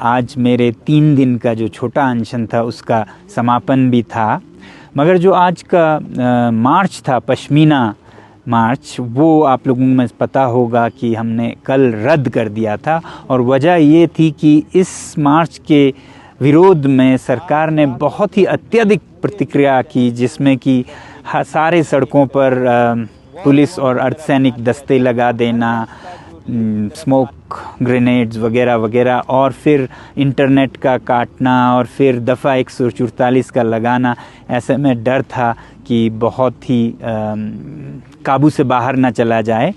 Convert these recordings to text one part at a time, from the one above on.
आज मेरे 3 दिन का जो छोटा अनशन था उसका समापन भी था। मगर जो आज का मार्च था, पश्मीना मार्च, वो आप लोगों में पता होगा कि हमने कल रद्द कर दिया था। और वजह ये थी कि इस मार्च के विरोध में सरकार ने बहुत ही अत्यधिक प्रतिक्रिया की, जिसमें कि सारे सड़कों पर पुलिस और अर्धसैनिक दस्ते लगा देना, स्मोक ग्रेनेड्स वगैरह वगैरह, और फिर इंटरनेट का काटना, और फिर दफ़ा 144 का लगाना। ऐसे में डर था कि बहुत ही काबू से बाहर ना चला जाए,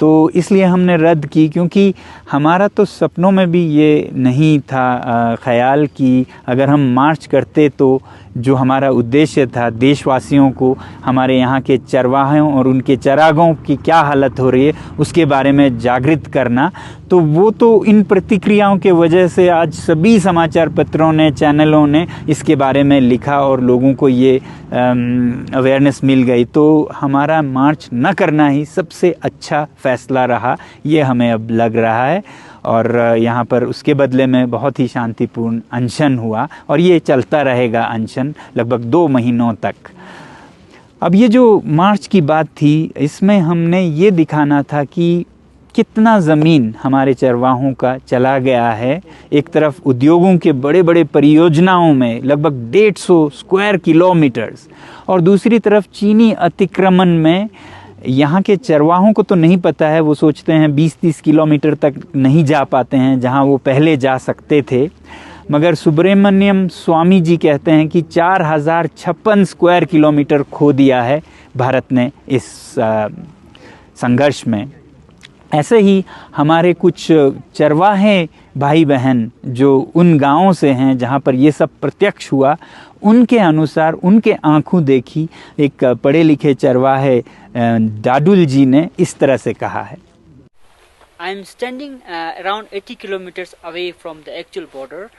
तो इसलिए हमने रद्द की। क्योंकि हमारा तो सपनों में भी ये नहीं था ख़याल कि अगर हम मार्च करते तो जो हमारा उद्देश्य था देशवासियों को, हमारे यहाँ के चरवाहों और उनके चरागाहों की क्या हालत हो रही है उसके बारे में जागृत करना, तो वो तो इन प्रतिक्रियाओं के वजह से आज सभी समाचार पत्रों ने, चैनलों ने इसके बारे में लिखा और लोगों को ये अवेयरनेस मिल गई। तो हमारा मार्च न करना ही सबसे अच्छा फ़ैसला रहा, ये हमें अब लग रहा है। और यहाँ पर उसके बदले में बहुत ही शांतिपूर्ण अनशन हुआ, और ये चलता रहेगा अनशन लगभग 2 महीनों तक। अब ये जो मार्च की बात थी, इसमें हमने ये दिखाना था कि कितना ज़मीन हमारे चरवाहों का चला गया है। एक तरफ उद्योगों के बड़े बड़े परियोजनाओं में लगभग 150 स्क्वायर किलोमीटर्स, और दूसरी तरफ चीनी अतिक्रमण में यहाँ के चरवाहों को तो नहीं पता है, वो सोचते हैं 20-30 किलोमीटर तक नहीं जा पाते हैं जहाँ वो पहले जा सकते थे। मगर सुब्रमण्यम स्वामी जी कहते हैं कि 4056 स्क्वायर किलोमीटर खो दिया है भारत ने इस संघर्ष में। ऐसे ही हमारे कुछ चरवाहे भाई बहन जो उन गांवों से हैं जहां पर ये सब प्रत्यक्ष हुआ, उनके अनुसार, उनके आंखों देखी एक पढ़े लिखे चरवाहे डाडुल जी ने इस तरह से कहा है। I am standing around 80 kilometers away from the actual border,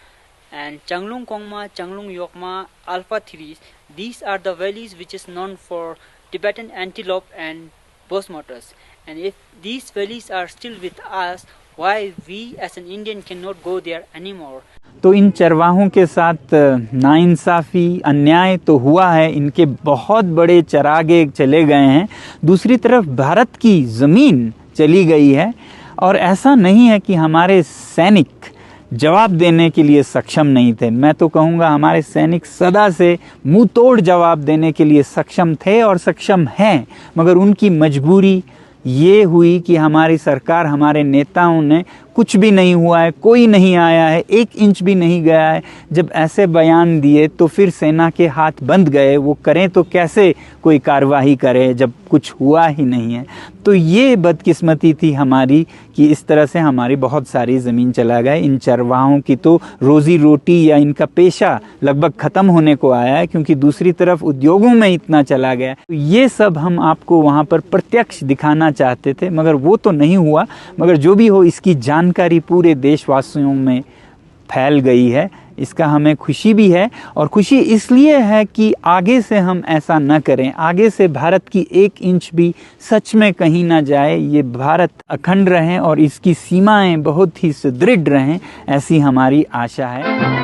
and Changlung Kongma, Changlung Yokma, Alpha 3, these are the valleys which is known for Tibetan antelope and bosmotus. And if these valleys are still with us, why we as an Indian cannot go there anymore? तो इन चरवाहों के साथ नाइंसाफ़ी, अन्याय तो हुआ है, इनके बहुत बड़े चरागे चले गए हैं। दूसरी तरफ भारत की ज़मीन चली गई है, और ऐसा नहीं है कि हमारे सैनिक जवाब देने के लिए सक्षम नहीं थे। मैं तो कहूँगा हमारे सैनिक सदा से मुंह तोड़ जवाब देने के लिए सक्षम थे और सक्षम हैं, मगर उनकी मजबूरी ये हुई कि हमारी सरकार, हमारे नेताओं ने कुछ भी नहीं हुआ है, कोई नहीं आया है, 1 इंच भी नहीं गया है, जब ऐसे बयान दिए तो फिर सेना के हाथ बंद गए। वो करें तो कैसे कोई कार्रवाई करे जब कुछ हुआ ही नहीं है। तो ये बदकिस्मती थी हमारी कि इस तरह से हमारी बहुत सारी ज़मीन चला गए। इन चरवाहों की तो रोज़ी रोटी या इनका पेशा लगभग ख़त्म होने को आया है, क्योंकि दूसरी तरफ उद्योगों में इतना चला गया। तो ये सब हम आपको वहाँ पर प्रत्यक्ष दिखाना चाहते थे, मगर वो तो नहीं हुआ। मगर जो भी हो, इसकी जानकारी पूरे देशवासियों में फैल गई है, इसका हमें खुशी भी है। और खुशी इसलिए है कि आगे से हम ऐसा न करें, आगे से भारत की 1 इंच भी सच में कहीं ना जाए। ये भारत अखंड रहें और इसकी सीमाएं बहुत ही सुदृढ़ रहें, ऐसी हमारी आशा है।